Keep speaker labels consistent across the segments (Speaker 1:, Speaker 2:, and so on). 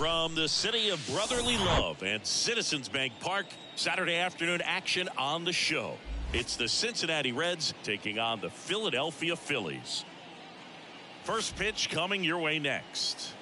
Speaker 1: From the city of brotherly love and Citizens Bank Park, Saturday afternoon action on the show. It's the Cincinnati Reds taking on the Philadelphia Phillies. First pitch coming your way next.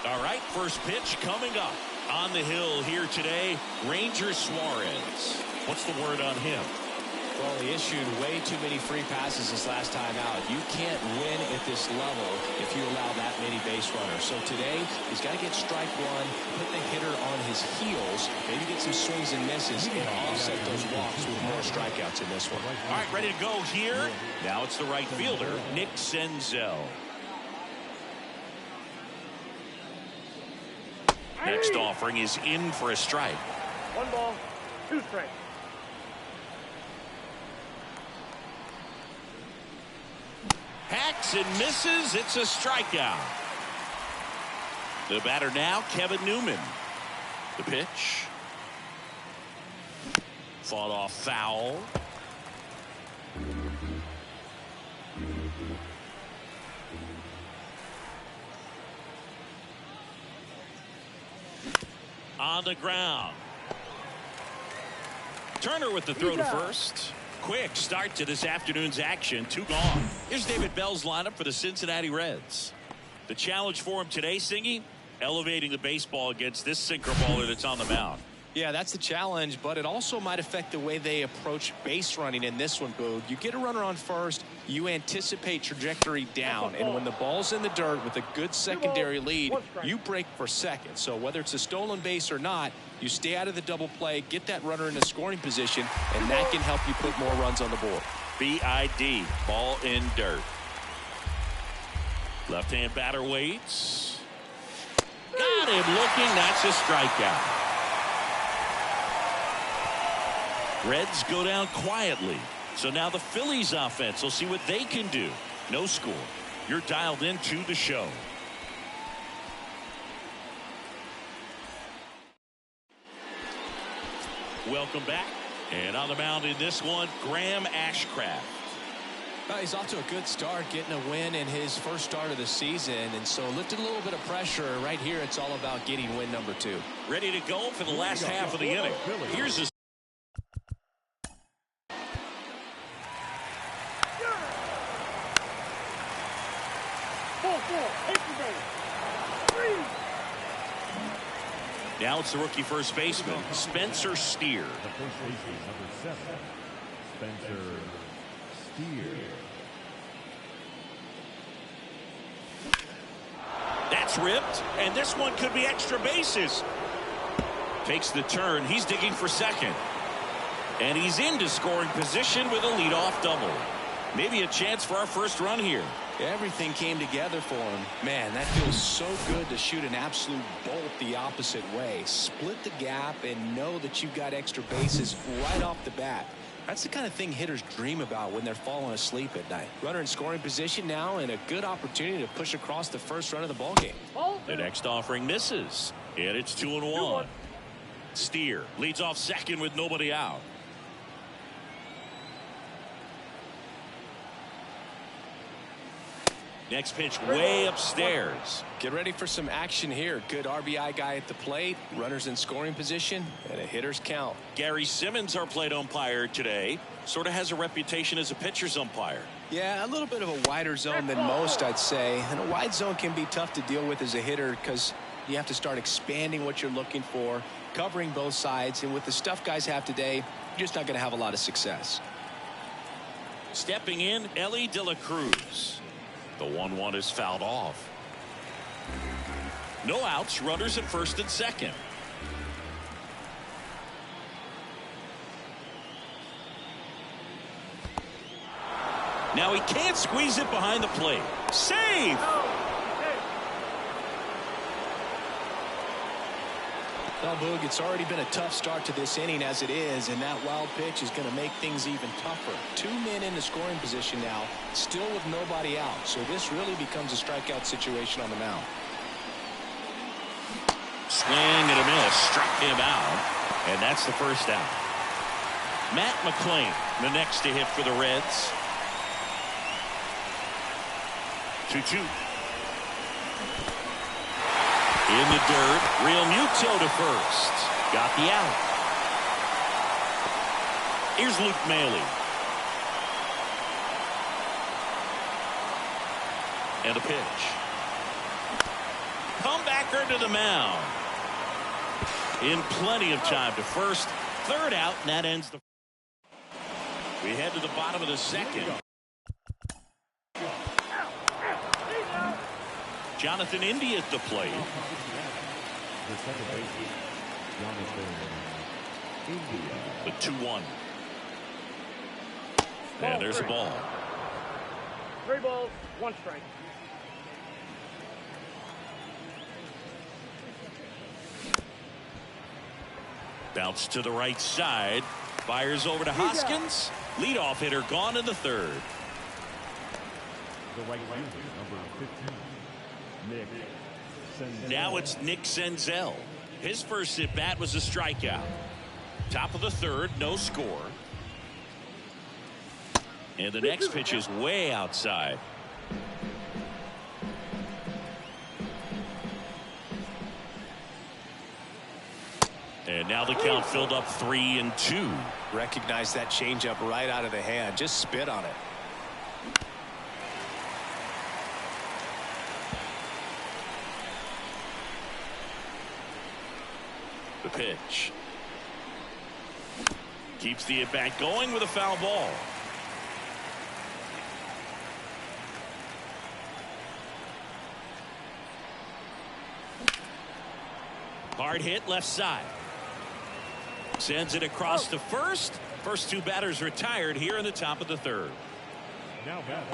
Speaker 1: All right, first pitch coming up. On the hill here today, Ranger Suarez. What's the word on him?
Speaker 2: Well, he issued way too many free passes this last time out. You can't win at this level if you allow that many base runners. So today, he's got to get strike one, put the hitter on his heels, maybe get some swings and misses, and offset those walks with more strikeouts in this one.
Speaker 1: All right, ready to go here. Now it's the right fielder, Nick Senzel. Next offering is in for a strike.
Speaker 3: 1 ball, 2 strikes.
Speaker 1: Hacks and misses. It's a strikeout. The batter now, Kevin Newman. The pitch. Fought off foul. On the ground. Turner with the throw to first. Quick start to this afternoon's action. 2 gone. Here's David Bell's lineup for the Cincinnati Reds. The challenge for him today, Singy, elevating the baseball against this sinker baller that's on the mound.
Speaker 2: Yeah, that's the challenge, but it also might affect the way they approach base running in this one, Boog. You get a runner on first, you anticipate trajectory down, and when the ball's in the dirt with a good secondary lead, you break for second. So whether it's a stolen base or not, you stay out of the double play, get that runner in a scoring position, and that can help you put more runs on the board.
Speaker 1: BID, ball in dirt. Left-hand batter waits. Got him looking. That's a strikeout. Reds go down quietly. So now the Phillies offense will see what they can do. No score. You're dialed into the show. Welcome back. And on the mound in this one, Graham Ashcraft.
Speaker 2: He's off to a good start, getting a win in his first start of the season, and so lifted a little bit of pressure. Right here, it's all about getting win number 2.
Speaker 1: Ready to go for the last half of the inning. Here's a Now it's the rookie first baseman, Spencer Steer.
Speaker 4: The first baseman, number 7, Spencer Steer.
Speaker 1: That's ripped, and this one could be extra bases. Takes the turn. He's digging for second. And he's into scoring position with a leadoff double. Maybe a chance for our first run here.
Speaker 2: Everything came together for him. Man, that feels so good to shoot an absolute bolt the opposite way. Split the gap and know that you've got extra bases right off the bat. That's the kind of thing hitters dream about when they're falling asleep at night. Runner in scoring position now, and a good opportunity to push across the first run of the ball game.
Speaker 1: The next offering misses, and it's 2-1. Steer leads off second with nobody out. Next pitch way upstairs.
Speaker 2: Get ready for some action here. Good RBI guy at the plate, runners in scoring position, and a hitter's count.
Speaker 1: Gary Simmons, our plate umpire today, sort of has a reputation as a pitcher's umpire.
Speaker 2: Yeah, a little bit of a wider zone than most, I'd say. And a wide zone can be tough to deal with as a hitter because you have to start expanding what you're looking for, covering both sides. And with the stuff guys have today, you're just not going to have a lot of success.
Speaker 1: Stepping in, Elly De La Cruz. The 1-1 is fouled off. No outs, runners at first and second. Now he can't squeeze it behind the plate. Save!
Speaker 2: Well, Boog, it's already been a tough start to this inning as it is, and that wild pitch is going to make things even tougher. 2 men in the scoring position now, still with nobody out. So this really becomes a strikeout situation on the mound.
Speaker 1: Swing and a miss. Struck him out. And that's the first out. Matt McLain, the next to hit for the Reds. 2-2. In the dirt. Real Muto to first. Got the out. Here's Luke Maile. And a pitch. Comebacker to the mound. In plenty of time to first. Third out, and that ends the. We head to the bottom of the second. Jonathan India at the plate.
Speaker 4: The second baseman, Jonathan India.
Speaker 1: The 2-1. And there's a ball.
Speaker 3: 3 balls, 1 strike.
Speaker 1: Bounce to the right side. Fires over to Hoskins. Leadoff hitter gone in the third.
Speaker 4: The right fielder, number 15, Nick Senzel.
Speaker 1: Now it's Nick Senzel. His first at bat was a strikeout. Top of the third, no score. And the next pitch is way outside. And now the count filled up 3-2.
Speaker 2: Recognize that changeup right out of the hand. Just spit on it.
Speaker 1: The pitch. Keeps the at-bat going with a foul ball. Hard hit left side. Sends it across to first. First 2 batters retired here in the top of the third.
Speaker 4: Now back,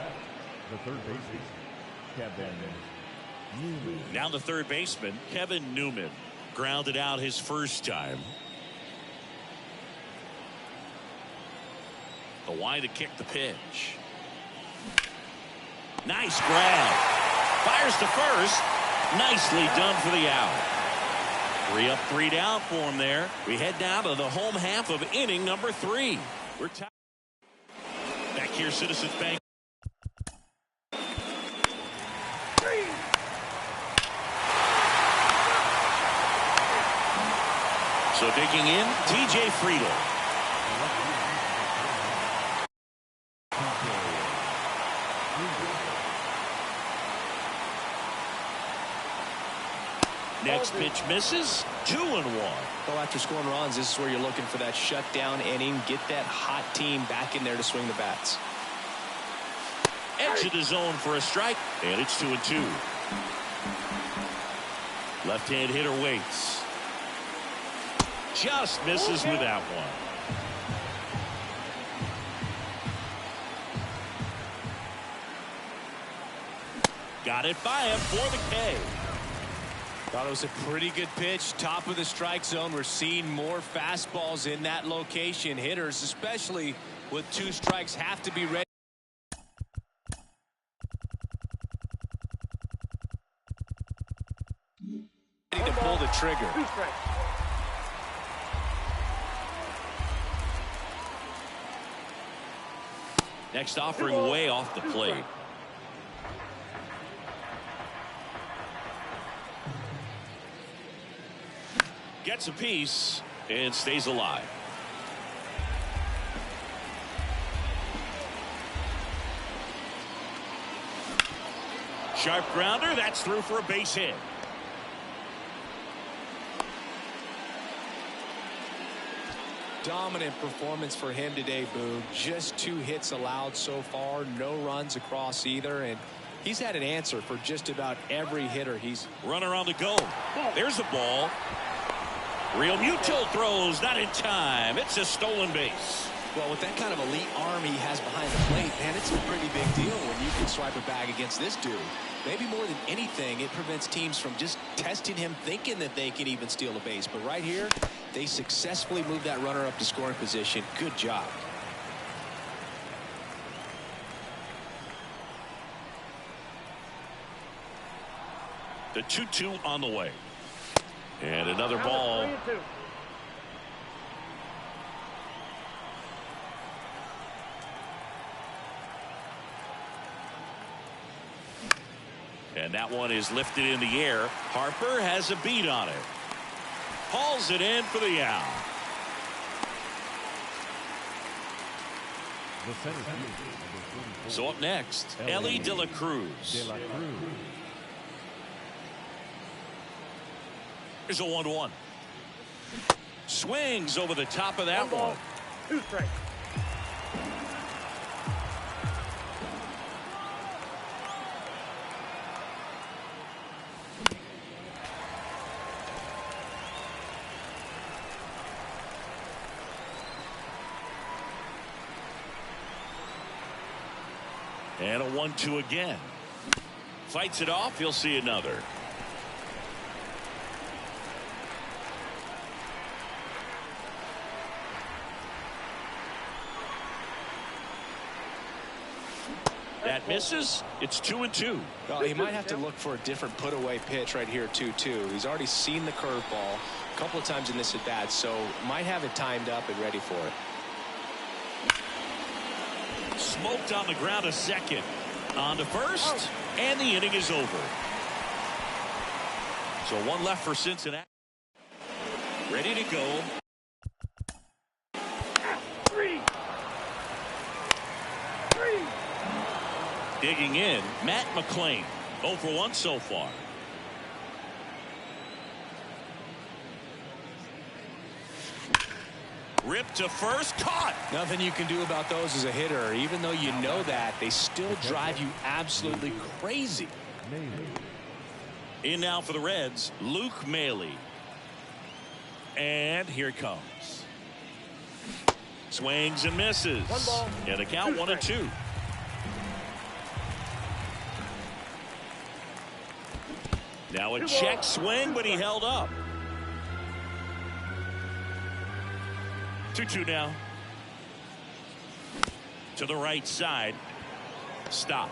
Speaker 4: the third baseman, Kevin Newman.
Speaker 1: Now the third baseman, Kevin Newman. Grounded out his first time. The wide to kick the pitch. Nice grab. Fires to first. Nicely done for the out. 3 up, 3 down for him there. We head down to the home half of inning number 3. We're tied. Back here, Citizens Bank. So digging in, TJ Friedl. Next pitch misses. 2-1.
Speaker 2: Well, after scoring runs, this is where you're looking for that shutdown inning. Get that hot team back in there to swing the bats.
Speaker 1: Edge of the zone for a strike, and it's 2-2. Left-hand hitter waits. Just misses with that one. Got it by him for the K.
Speaker 2: Thought it was a pretty good pitch. Top of the strike zone. We're seeing more fastballs in that location. Hitters, especially with 2 strikes, have to be ready to pull the trigger.
Speaker 3: 2 strikes.
Speaker 1: Next offering way off the plate. Gets a piece and stays alive. Sharp grounder. That's through for a base hit.
Speaker 2: Dominant performance for him today, Boog. Just 2 hits allowed so far. No runs across either. And he's had an answer for just about every hitter. He's
Speaker 1: runner on the go. There's a ball. Real Muto throws, not in time. It's a stolen base.
Speaker 2: Well, with that kind of elite arm he has behind the plate, man, it's a pretty big deal when you can swipe a bag against this dude. Maybe more than anything, it prevents teams from just testing him, thinking that they can even steal a base. But right here, they successfully moved that runner up to scoring position. Good job.
Speaker 1: The 2-2 on the way. And another ball.
Speaker 3: 3-2.
Speaker 1: And that one is lifted in the air. Harper has a beat on it. Hauls it in for the out.
Speaker 4: The center fielder, number 44,
Speaker 1: So up next, Elly De La Cruz.
Speaker 4: De La Cruz.
Speaker 1: Here's a 1-1. Swings over the top of that
Speaker 3: 1 ball,
Speaker 1: one.
Speaker 3: 2 strikes.
Speaker 1: And a 1-2 again. Fights it off. He'll see another. That misses. It's 2-2.
Speaker 2: Well, he might have to look for a different put-away pitch right here, 2-2. He's already seen the curveball a couple of times in this at-bat, so might have it timed up and ready for it.
Speaker 1: Smoked on the ground a second. On to first, and the inning is over. So one left for Cincinnati. Ready to go.
Speaker 3: 3.
Speaker 1: Digging in, Matt McClain. 0 for 1 so far. Ripped to first, caught.
Speaker 2: Nothing you can do about those as a hitter. Even though you know that, they still drive you absolutely crazy.
Speaker 1: In now for the Reds, Luke Maile. And here it comes. Swings and misses.
Speaker 3: 1 ball,
Speaker 1: And the count
Speaker 3: 2
Speaker 1: 1-2.
Speaker 3: strikes.
Speaker 1: Now a
Speaker 3: 2
Speaker 1: check
Speaker 3: balls,
Speaker 1: swing,
Speaker 3: 2
Speaker 1: but he
Speaker 3: strikes.
Speaker 1: held up. 2-2 now. To the right side. Stop.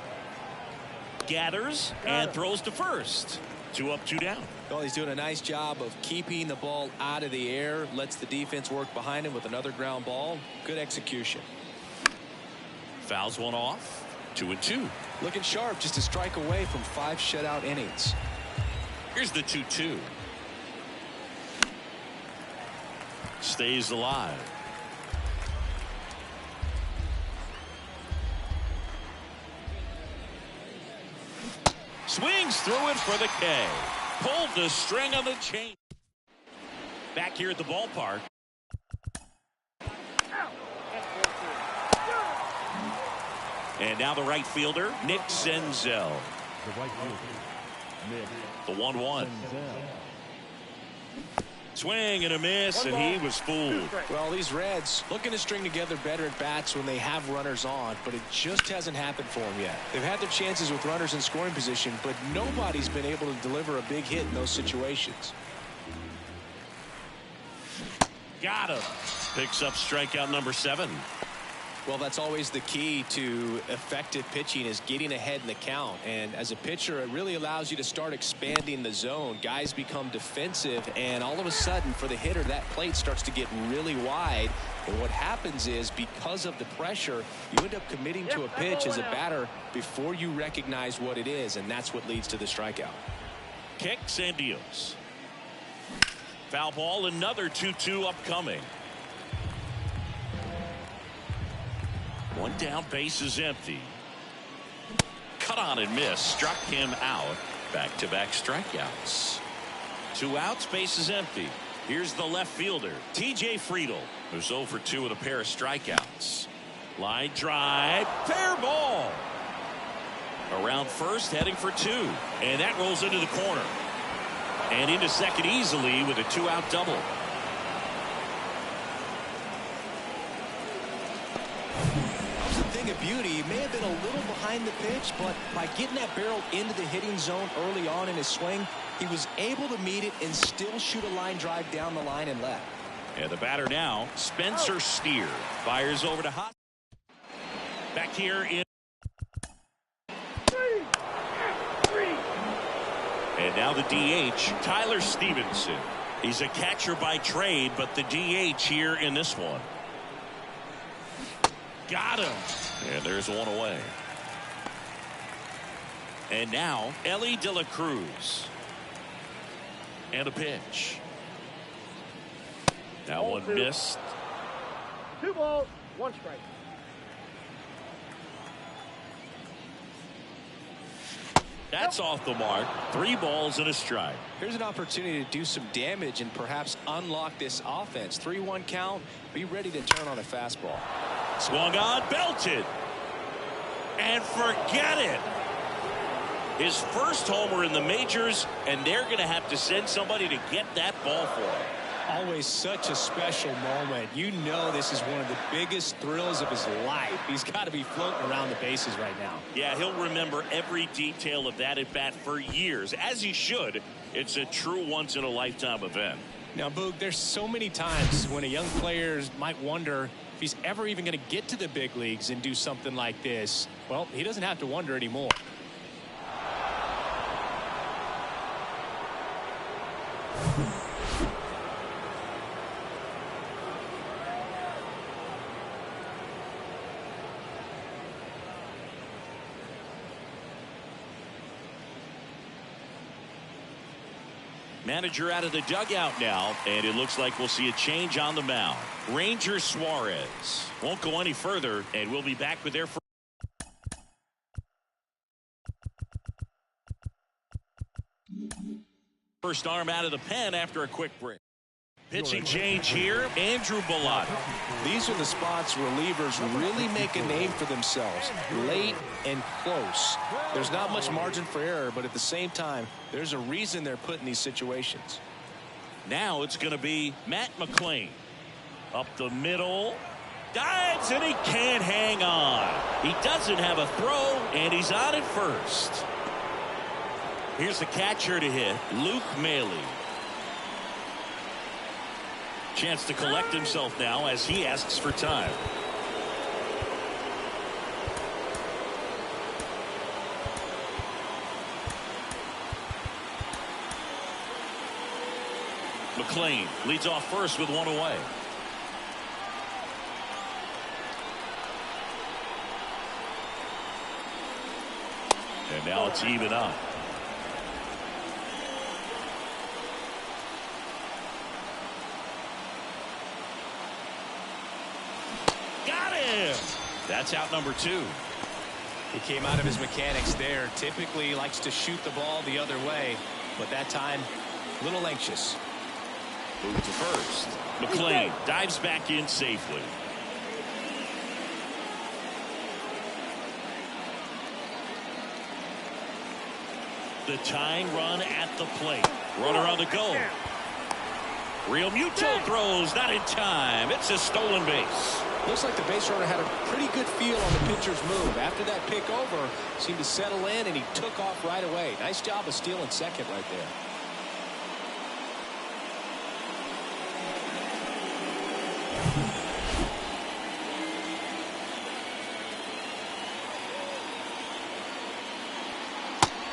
Speaker 1: Gathers and throws to first. 2 up, 2 down.
Speaker 2: Well, he's doing a nice job of keeping the ball out of the air. Lets the defense work behind him with another ground ball. Good execution.
Speaker 1: Fouls one off. 2-2.
Speaker 2: Looking sharp, just a strike away from 5 shutout innings.
Speaker 1: Here's the 2-2. Stays alive. Swings through it for the K. Pulled the string on the chain. Back here at the ballpark. And now the right fielder, Nick Senzel.
Speaker 4: The right fielder, Nick
Speaker 1: The 1-1.
Speaker 4: Senzel.
Speaker 1: Swing and a miss, and he was fooled.
Speaker 2: Well, these Reds looking to string together better at bats when they have runners on, but it just hasn't happened for them yet. They've had their chances with runners in scoring position, but nobody's been able to deliver a big hit in those situations.
Speaker 1: Got him. Picks up strikeout number 7.
Speaker 2: Well, that's always the key to effective pitching, is getting ahead in the count. And as a pitcher, it really allows you to start expanding the zone. Guys become defensive, and all of a sudden, for the hitter, that plate starts to get really wide. And what happens is, because of the pressure, you end up committing to a pitch as a batter before you recognize what it is, and that's what leads to the strikeout.
Speaker 1: Kicks and deals. Foul ball, another 2-2 upcoming. One down, base is empty. Cut on and miss, struck him out. Back-to-back strikeouts. 2 outs, base is empty. Here's the left fielder, TJ Friedl, who's 0 for 2 with a pair of strikeouts. Line drive, fair ball. Around first, heading for 2. And that rolls into the corner. And into second easily with a 2-out double.
Speaker 2: Of beauty, he may have been a little behind the pitch, but by getting that barrel into the hitting zone early on in his swing, he was able to meet it and still shoot a line drive down the line and left.
Speaker 1: And the batter now, Spencer Steer, fires over to Hot. Back here in. And now the DH, Tyler Stevenson. He's a catcher by trade, but the DH here in this one. Got him. And there's one away. And now Elly De La Cruz. And a pitch. That one missed.
Speaker 3: 2 balls, 1 strike.
Speaker 1: That's off the mark. 3 balls and a strike.
Speaker 2: Here's an opportunity to do some damage and perhaps unlock this offense. 3-1 count. Be ready to turn on a fastball.
Speaker 1: Swung on, belted. And forget it. His first homer in the majors, and they're going to have to send somebody to get that ball for him.
Speaker 2: Always such a special moment. You know this is one of the biggest thrills of his life. He's got to be floating around the bases right now.
Speaker 1: Yeah, he'll remember every detail of that at bat for years, as he should. It's a true once-in-a-lifetime event.
Speaker 2: Now, Boog, there's so many times when a young player might wonder if he's ever even going to get to the big leagues and do something like this. Well, he doesn't have to wonder anymore.
Speaker 1: Manager out of the dugout now, and it looks like we'll see a change on the mound. Ranger Suarez won't go any further, and we'll be back with their first arm out of the pen after a quick break. Pitching change here, Andrew Bellotto.
Speaker 2: These are the spots relievers really make a name for themselves. Late and close. There's not much margin for error, but at the same time, there's a reason they're put in these situations.
Speaker 1: Now it's going to be Matt McLain. Up the middle. Dives, and he can't hang on. He doesn't have a throw, and he's on at first. Here's the catcher to hit, Luke Maile. Chance to collect himself now as he asks for time. McLain leads off first with 1 away. And now it's even up. That's out number 2.
Speaker 2: He came out of his mechanics there. Typically likes to shoot the ball the other way, but that time a little anxious.
Speaker 1: Move to first. McLain dives back in safely. The tying run at the plate. Runner on the go. Real Muto throws, not in time. It's a stolen base.
Speaker 2: Looks like the base runner had a pretty good feel on the pitcher's move. After that pick over, seemed to settle in, and he took off right away. Nice job of stealing second right there.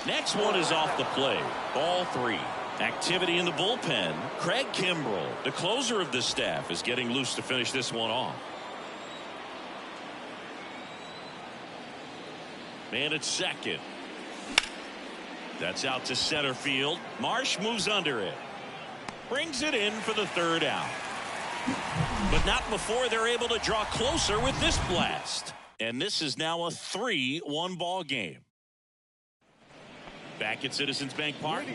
Speaker 1: Next one is off the plate. Ball 3. Activity in the bullpen. Craig Kimbrel, the closer of this staff, is getting loose to finish this one off. Man at second. That's out to center field. Marsh moves under it. Brings it in for the 3rd out. But not before they're able to draw closer with this blast. And this is now a 3-1 ball game. Back at Citizens Bank Park.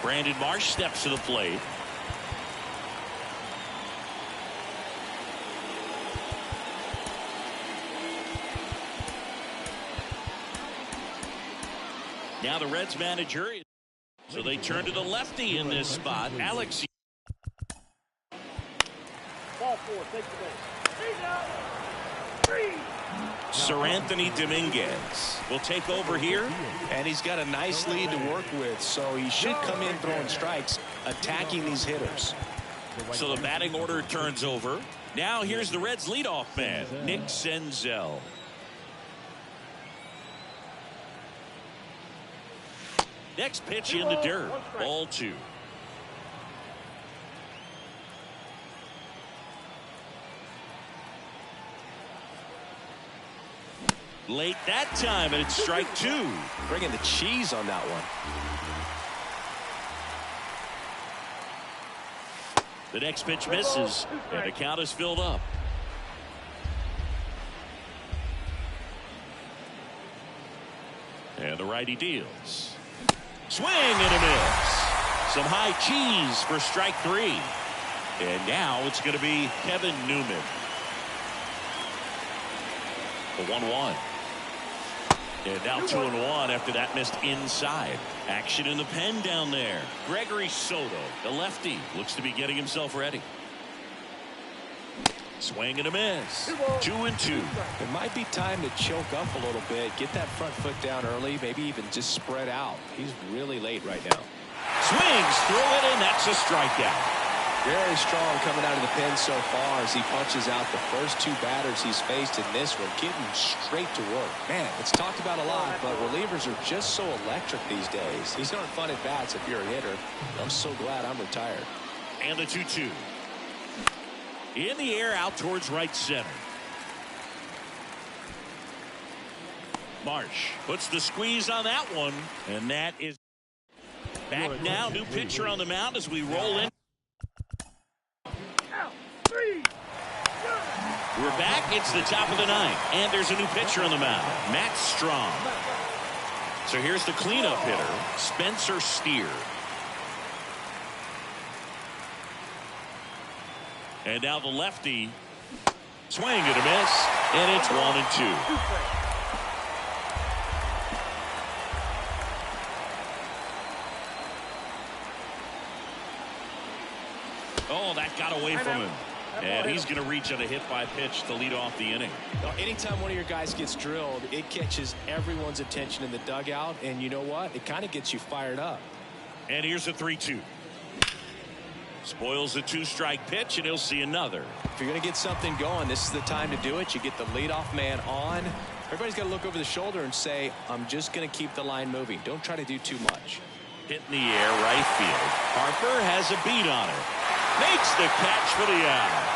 Speaker 1: Brandon Marsh steps to the plate. Now the Reds manager, so they turn to the lefty in this spot, Alex.
Speaker 3: Ball 4, take the base.
Speaker 1: Seranthony Dominguez will take over here.
Speaker 2: And he's got a nice lead to work with, so he should come in throwing strikes, attacking these hitters.
Speaker 1: So the batting order turns over. Now here's the Reds leadoff man, Nick Senzel. Next pitch in the dirt. Ball 2. Late that time, and it's strike 2.
Speaker 2: Bringing the cheese on that one.
Speaker 1: The next pitch misses, and the count is filled up. And the righty deals. Swing and a miss. Some high cheese for strike 3. And now it's going to be Kevin Newman. The 1-1. And now 2-1 after that missed inside. Action in the pen down there. Gregory Soto, the lefty, looks to be getting himself ready. Swing and a miss. 2-2.
Speaker 2: It might be time to choke up a little bit, get that front foot down early, maybe even just spread out. He's really late right now.
Speaker 1: Swings through it, and that's a strikeout.
Speaker 2: Very strong coming out of the pen so far as he punches out the first 2 batters he's faced in this one, getting straight to work. Man, it's talked about a lot, but relievers are just so electric these days. These aren't fun at bats if you're a hitter. I'm so glad I'm retired.
Speaker 1: And the 2-2. In the air out towards right center. Marsh puts the squeeze on that one, and that is back now. New pitcher on the mound as we roll in. We're back. It's the top of the 9th, and there's a new pitcher on the mound, Matt Strong. So here's the cleanup hitter, Spencer Steer. And now the lefty. Swing and a miss, and it's 1-2. Oh, that got away from him. And he's going to reach on a hit-by-pitch to lead off the inning.
Speaker 2: Anytime one of your guys gets drilled, it catches everyone's attention in the dugout. And you know what? It kind of gets you fired up.
Speaker 1: And here's a 3-2. Spoils the 2-strike pitch, and he'll see another.
Speaker 2: If you're going to get something going, this is the time to do it. You get the leadoff man on. Everybody's got to look over the shoulder and say, I'm just going to keep the line moving. Don't try to do too much.
Speaker 1: Hit in the air, right field. Harper has a beat on it. Makes the catch for the out.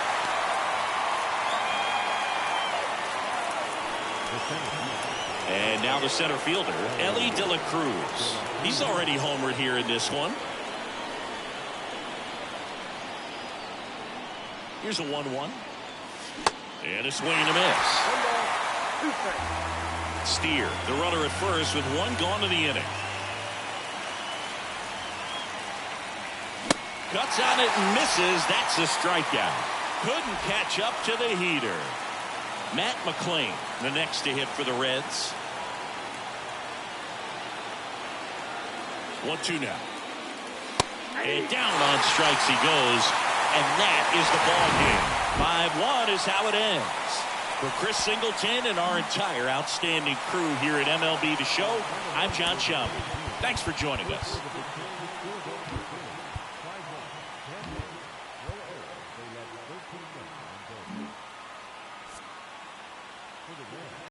Speaker 1: And now the center fielder, Elly De La Cruz. He's already homered here in this one. Here's a 1-1. And a swing and a miss. Steer, the runner at first with 1 gone in the inning. Cuts on it and misses. That's a strikeout. Couldn't catch up to the heater. Matt McLain, the next to hit for the Reds. 1-2 now. And down on strikes he goes. And that is the ball game. 5-1 is how it ends. For Chris Singleton and our entire outstanding crew here at MLB The Show, I'm John Shelby. Thanks for joining us.